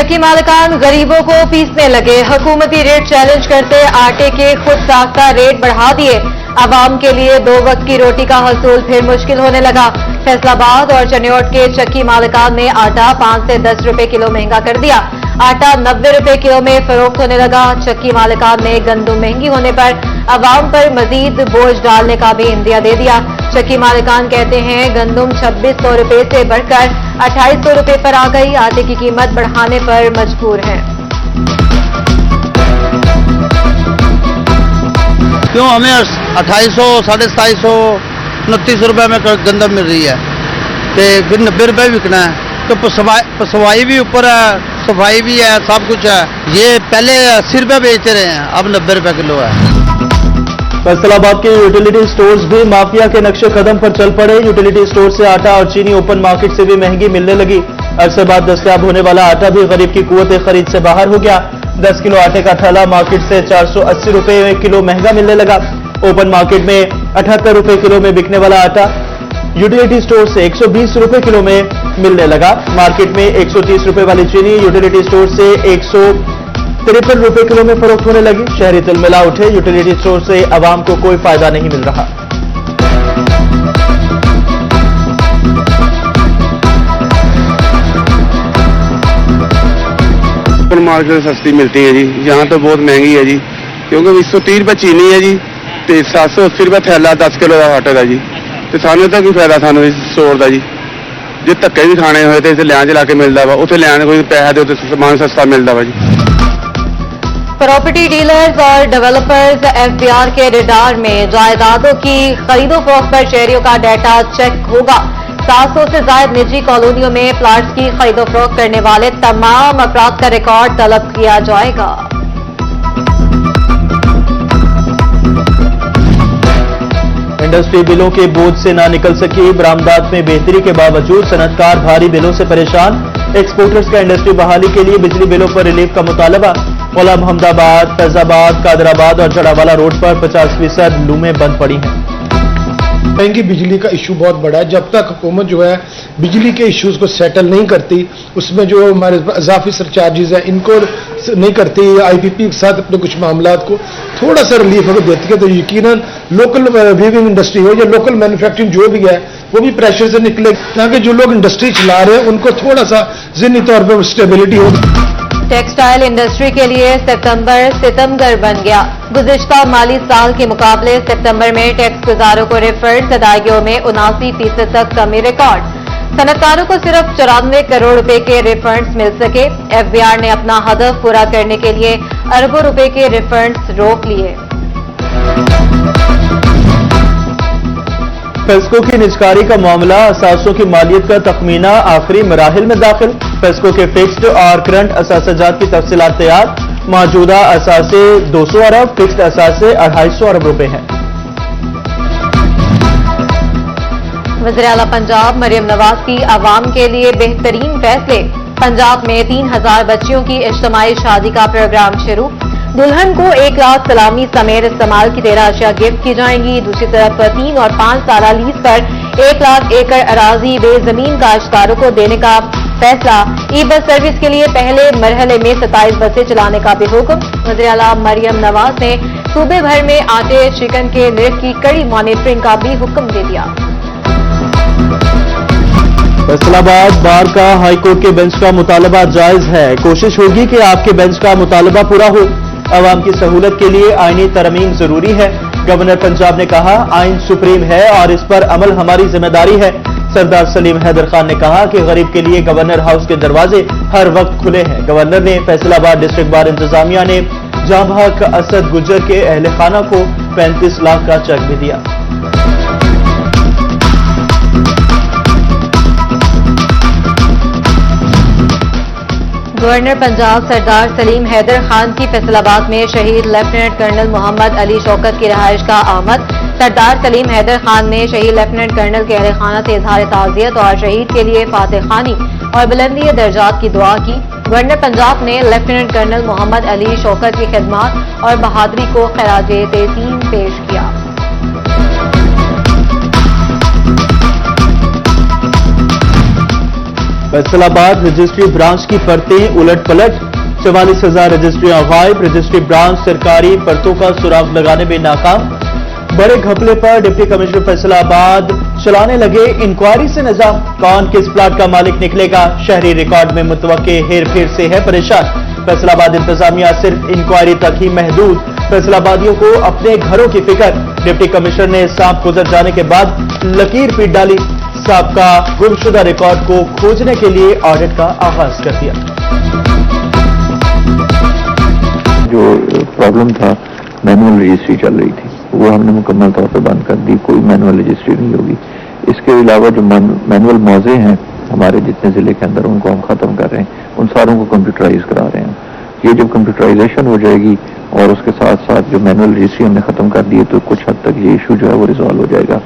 चक्की मालिकान गरीबों को पीसने लगे। हुकूमती रेट चैलेंज करते आटे के खुद साख्ता रेट बढ़ा दिए। आवाम के लिए 2 वक्त की रोटी का हसूल फिर मुश्किल होने लगा। फैसलाबाद और चनियोट के चक्की मालिकान ने आटा 5 से 10 रुपए किलो महंगा कर दिया। आटा 90 रुपए किलो में फरोख्त होने लगा। चक्की मालिकान ने गंदम महंगी होने पर आवाम पर मजीद बोझ डालने का भी इंदिया दे दिया। चक्की मालिकान कहते हैं गंदम 2600 रुपए से बढ़कर 2800 रुपए पर आ गई। आटे की कीमत बढ़ाने पर मजबूर हैं। क्यों हमें 2800, 2750, 29 रुपए में गंदम मिल रही है तो फिर 90 रुपए बिकना है तो पसवाई भी ऊपर है, सफाई भी है, सब कुछ है। ये पहले 80 रुपए बेचते रहे हैं, अब 90 रुपए किलो है। फैसलाबाद के यूटिलिटी स्टोर्स भी माफिया के नक्शे कदम पर चल पड़े। यूटिलिटी स्टोर से आटा और चीनी ओपन मार्केट से भी महंगी मिलने लगी। अरसे बाद दस्तयाब होने वाला आटा भी गरीब की कुव्वत खरीद से बाहर हो गया। 10 किलो आटे का ठेला मार्केट से 480 रुपए किलो महंगा मिलने लगा। ओपन मार्केट में 78 रुपए किलो में बिकने वाला आटा यूटिलिटी स्टोर से 120 रुपए किलो में मिलने लगा। मार्केट में 130 रुपए वाली चीनी यूटिलिटी स्टोर से 153 रुपए किलो में फरोख्त होने लगी। शहरी तिलमिला उठे। यूटिलिटी स्टोर से आवाम को कोई फायदा नहीं मिल रहा। मार्केट में सस्ती मिलती है जी, यहाँ तो बहुत महंगी है जी, क्योंकि 130 रुपए चीनी है जी, 780 रुपए थैला 10 किलो का आटे का जी। तो सानू तो की फायदा सानू स्टोर का जी, जो धक्के भी खाने हुए तो इसे लैन च लाके मिलता वा, उसे लैन कोई पैसा दे तो सामान सस्ता मिलता वा जी। प्रॉपर्टी डीलर्स और डेवलपर्स एफबीआर के रडार में। जायदादों की खरीदो फरोख्त पर शहरियों का डाटा चेक होगा। 700 से ज्यादा निजी कॉलोनियों में प्लाट्स की खरीदो फरोख्त करने वाले तमाम अफराद का रिकॉर्ड तलब किया जाएगा। इंडस्ट्री बिलों के बोझ से ना निकल सकी। बरामदात में बेहतरी के बावजूद सनतकार भारी बिलों से परेशान। एक्सपोर्टर्स का इंडस्ट्री बहाली के लिए बिजली बिलों पर रिलीफ का मुतालबा। कोलम, अहमदाबाद, फैजाबाद, कादराबाद और जड़ावाला रोड पर 50% लूमें बंद पड़ी हैं। महंगी बिजली का इशू बहुत बड़ा है। जब तक हुकूमत जो है बिजली के इश्यूज को सेटल नहीं करती, उसमें जो हमारे इजाफी सरचार्जेज हैं इनको नहीं करती, आईपीपी के साथ अपने कुछ मामलात को थोड़ा सा रिलीफ अगर देती है तो यकीनन लोकल वीविंग इंडस्ट्री हो या लोकल मैन्युफैक्चरिंग जो भी है वो भी प्रेशर से निकले, ताकि जो लोग इंडस्ट्री चला रहे हैं उनको थोड़ा सा ज़हनी तौर पर स्टेबिलिटी हो। टेक्सटाइल इंडस्ट्री के लिए सितंबर सितमगर बन गया। गुज़िश्ता माली साल के मुकाबले सितंबर में टैक्स गुजारों को रिफंड अदायगियों में 79% तक कमी रिकॉर्ड। सनतकारों को सिर्फ 94 करोड़ रुपए के रिफंड्स मिल सके। एफबीआर ने अपना हदफ पूरा करने के लिए अरबों रुपए के रिफंड्स रोक लिए। फेस्को की निजकारी का मामला। असासों की मालियत का तखमीना आखिरी मराहिल में दाखिल। फेस्को के फिक्स्ड और करंट असासाजात की तफसीलात तैयार। मौजूदा असासे 200 अरब, फिक्स्ड असासे 250 अरब रुपए हैं। वज़ीर आला पंजाब मरियम नवाज की आवाम के लिए बेहतरीन फैसले। पंजाब में 3000 बच्चियों की इज्तिमाई शादी का प्रोग्राम शुरू। दुल्हन को 1 लाख सलामी समेत इस्तेमाल की 13 अशिया गिफ्ट की जाएंगी। दूसरी तरफ 3 और 5 साल लीज पर 1 लाख एकड़ अराजी वे जमीन काश्तकारों को देने का फैसला। ई बस सर्विस के लिए पहले मरहले में 27 बसें चलाने का भी हुक्म। वज़ीर आला मरियम नवाज ने सूबे भर में आटे चिकन के निर्ख की कड़ी मॉनिटरिंग का भी हुक्म दे दिया। फैसलाबाद बार का हाईकोर्ट के बेंच का मुतालबा जायज है। कोशिश होगी कि आपके बेंच का मुतालबा पूरा हो। अवाम की सहूलत के लिए आईनी तरमीम जरूरी है। गवर्नर पंजाब ने कहा आइन सुप्रीम है और इस पर अमल हमारी जिम्मेदारी है। सरदार सलीम हैदर खान ने कहा कि गरीब के लिए गवर्नर हाउस के दरवाजे हर वक्त खुले हैं। गवर्नर ने फैसलाबाद डिस्ट्रिक्ट बार इंतजामिया ने जांबाक असद गुजर के अहल खाना को 35 लाख का चेक भी दिया। गवर्नर पंजाब सरदार सलीम हैदर खान की फैसलाबाद में शहीद लेफ्टिनेंट कर्नल मोहम्मद अली शौकत की रहायश का आमद। सरदार सलीम हैदर खान ने शहीद लेफ्टिनेंट कर्नल के अहल खाना से इजहार ताज़ियत और शहीद के लिए फातिह खानी और बुलंदी दर्जात की दुआ की। गवर्नर पंजाब ने लेफ्टिनेंट कर्नल मोहम्मद अली शौकत की खिदमत और बहादुरी को खराजे तहसीन पेश किया। फैसलाबाद रजिस्ट्री ब्रांच की परतें उलट पलट, 44,000 रजिस्ट्रियां गायब, रजिस्ट्री ब्रांच सरकारी परतों का सुराग लगाने में नाकाम। बड़े घपले पर डिप्टी कमिश्नर फैसलाबाद चलाने लगे इंक्वायरी से निजाम, कौन किस प्लाट का मालिक निकलेगा, शहरी रिकॉर्ड में मुतवक्के हेर फेर से है परेशान। फैसलाबाद इंतजामिया सिर्फ इंक्वायरी तक ही महदूद, फैसलाबादियों को अपने घरों की फिक्र, डिप्टी कमिश्नर ने सांप गुजर जाने के बाद लकीर पीट डाली, सांप का गुमशुदा रिकॉर्ड को खोजने के लिए ऑडिट का आगाज कर दिया। जो प्रॉब्लम था मैनुअल रजिस्ट्री चल रही थी वो हमने मुकम्मल तौर पर बंद कर दी, कोई मैनुअल रजिस्ट्री नहीं होगी। इसके अलावा जो मैनुअल मौजे हैं हमारे जितने जिले के अंदर उनको हम खत्म कर रहे हैं, उन सारों को कंप्यूटराइज करा रहे हैं। ये जब कंप्यूटराइजेशन हो जाएगी और उसके साथ साथ जो मैनुअल रजिस्ट्री हमने खत्म कर दी है तो कुछ हद तक ये इशू जो है वो रिजॉल्व हो जाएगा।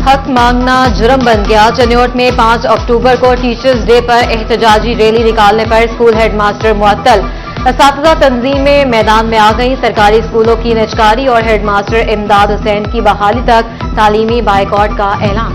हक मांगना जुर्म बन गया। चनियोट में 5 अक्टूबर को टीचर्स डे पर एहतजाजी रैली निकालने पर स्कूल हेडमास्टर मुअत्तल, असातिज़ा तंजीमें मैदान में आ गई। सरकारी स्कूलों की निजकारी और हेडमास्टर इमदाद हुसैन की बहाली तक तालीमी बाइकॉट का ऐलान।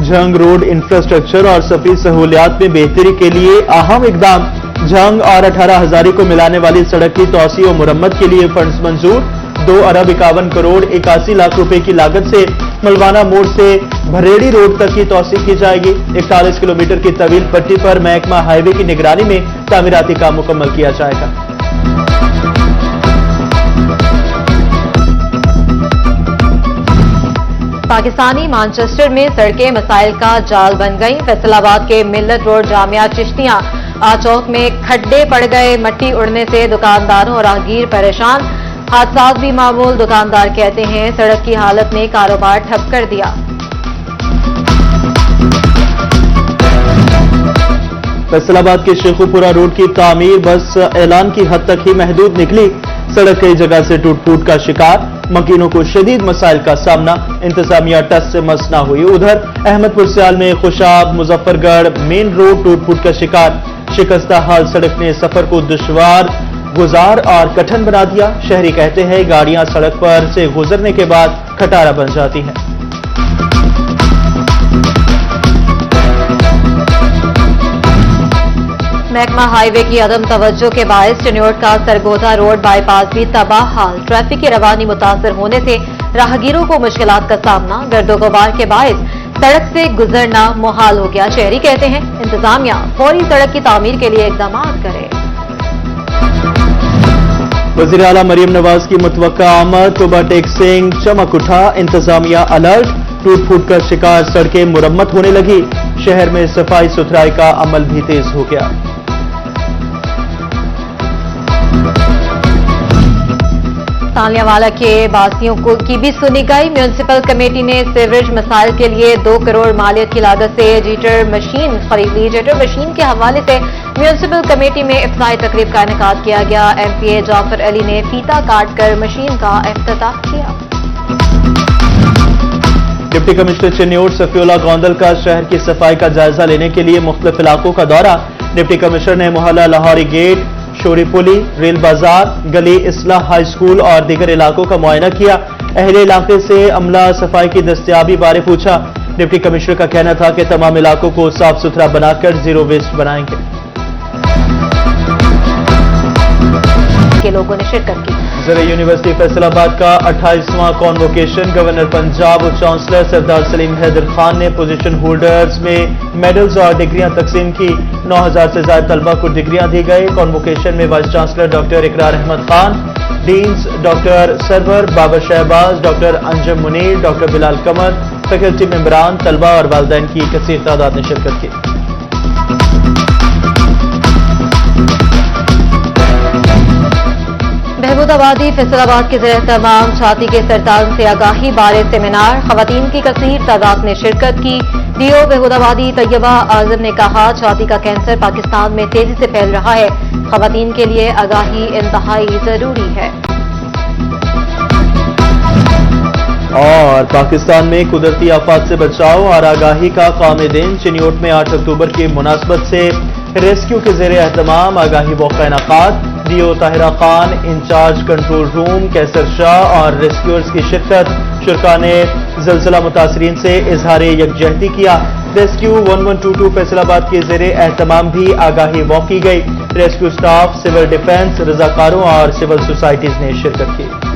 जंग रोड इंफ्रास्ट्रक्चर और सफी सहूलियात में बेहतरी के लिए अहम इकदाम, जंग और 18 हजारी को मिलाने वाली सड़क की तौसी और मुरम्मत के लिए फंड्स मंजूर। 2 अरब 51 करोड़ 81 लाख रुपए की लागत से मलवाना मोड़ से भरेड़ी रोड तक की तौसी की जाएगी। 41 किलोमीटर की तवील पट्टी पर महकमा हाईवे की निगरानी में तामीराती काम मुकम्मल किया जाएगा। पाकिस्तानी मानचेस्टर में सड़कें मसाइल का जाल बन गईं। फैसलाबाद के मिल्लत रोड जामिया चिश्तियां चौक में खड्डे पड़ गए, मट्टी उड़ने से दुकानदारों और राहगीर परेशान। हादसा भी मामूल, दुकानदार कहते हैं सड़क की हालत ने कारोबार ठप कर दिया। फैसलाबाद के शेखुपुरा रोड की तामीर बस ऐलान की हद तक ही महदूद निकली, सड़क कई जगह से टूट फूट का शिकार, मकीनों को शदीद मसाइल का सामना, इंतजामिया टस से मस ना हुई। उधर अहमदपुर सियाल में खुशाब मुजफ्फरगढ़ मेन रोड टूट फूट का शिकार, शिकस्ता हाल सड़क ने सफर को दुश्वार गुजार और कठिन बना दिया। शहरी कहते हैं गाड़ियां सड़क पर से गुजरने के बाद खटारा बन जाती हैं। महकमा हाईवे की अदम तवज्जो के बायस चनियोट का सरगोधा रोड बाईपास भी तबाह हाल, ट्रैफिक की रवानी मुतासर होने से राहगीरों को मुश्किलात का सामना, गर्दो गुबार के बायस सड़क से गुजरना मुहाल हो गया। शहरी कहते हैं इंतजामिया फौरी सड़क की तामीर के लिए इकदाम करे। वज़ीर आला मरीम नवाज की मुतवक्का आमद, ओवरटेक सिंह चमक उठा, इंतजामिया अलर्ट, टूट फूट का शिकार सड़कें मुरम्मत होने लगी, शहर में सफाई सुथराई का अमल भी तेज हो गया। तालियावाला के बासियों की भी सुनी गई। म्यूनिसिपल कमेटी ने सीवरेज मसाइल के लिए 2 करोड़ मालियत की लागत से जेटर मशीन खरीद ली। जेटर मशीन के हवाले से म्यूनिसिपल कमेटी में इफ्ताही तकरीब का इनेकाद किया गया। एमपीए जाफर अली ने फीता काटकर मशीन का इफ्तिताह किया। डिप्टी कमिश्नर चनियोट सफीउल्लाह गोंदल का शहर की सफाई का जायजा लेने के लिए मुख्तलिफ इलाकों का दौरा। डिप्टी कमिश्नर ने मोहल्ला लाहौरी गेट, शोरी पुली, रेल बाजार, गली इस्लाह हाई स्कूल और दीगर इलाकों का मुआयना किया। अहले इलाके से अमला सफाई की दस्तयाबी बारे पूछा। डिप्टी कमिश्नर का कहना था कि तमाम इलाकों को साफ सुथरा बनाकर जीरो वेस्ट बनाएंगे। के लोगों ने शिरकत की। ज़रा यूनिवर्सिटी फैसलाबाद का 28वां कॉन्वोकेशन, गवर्नर पंजाब और चांसलर सरदार सलीम हैदर खान ने पोजीशन होल्डर्स में मेडल्स और डिग्रियां तकसीम की। 9000 से ज्यादा तलबा को डिग्रियां दी गई। कॉन्वोकेशन में vice chancellor doctor Iqrar Ahmed Khan, deans doctor Sarwar Babar Shahbaz, doctor Anjum Munir, doctor Bilal Qamar, faculty मेंबरान, तलबा और वालिदैन की कसीर तादाद ने शिरकत की। महमूदाबादी फैसलाबाद के ज़रिए तमाम छाती के सरतान से आगाही बारे सेमिनार, खवातीन की कसीर तादाद ने शिरकत की। डीओ महमूदाबादी तैयबा आजम ने कहा छाती का कैंसर पाकिस्तान में तेजी से फैल रहा है, खवातीन के लिए आगाही इंतहाई जरूरी है। और पाकिस्तान में कुदरती आफात से बचाव और आगाही का क़याम दिन, चनियोट में 8 अक्टूबर की मुनासबत से रेस्क्यू के ज़ेरे एहतमाम आगाही वक़ा इनक़ाद, DO Tahira Khan, in charge control room Qaiser Shah और रेस्क्यूअर्स की शिरकत। शुरका ने ज़लज़ला मुतासरीन से इजहार यकजहती किया। रेस्क्यू 1122 फैसलाबाद के ज़ेरे एहतमाम भी आगाही वॉक की गई। रेस्क्यू स्टाफ, सिविल डिफेंस, रज़ाकारों और सिविल सोसाइटीज़ ने शिरकत की।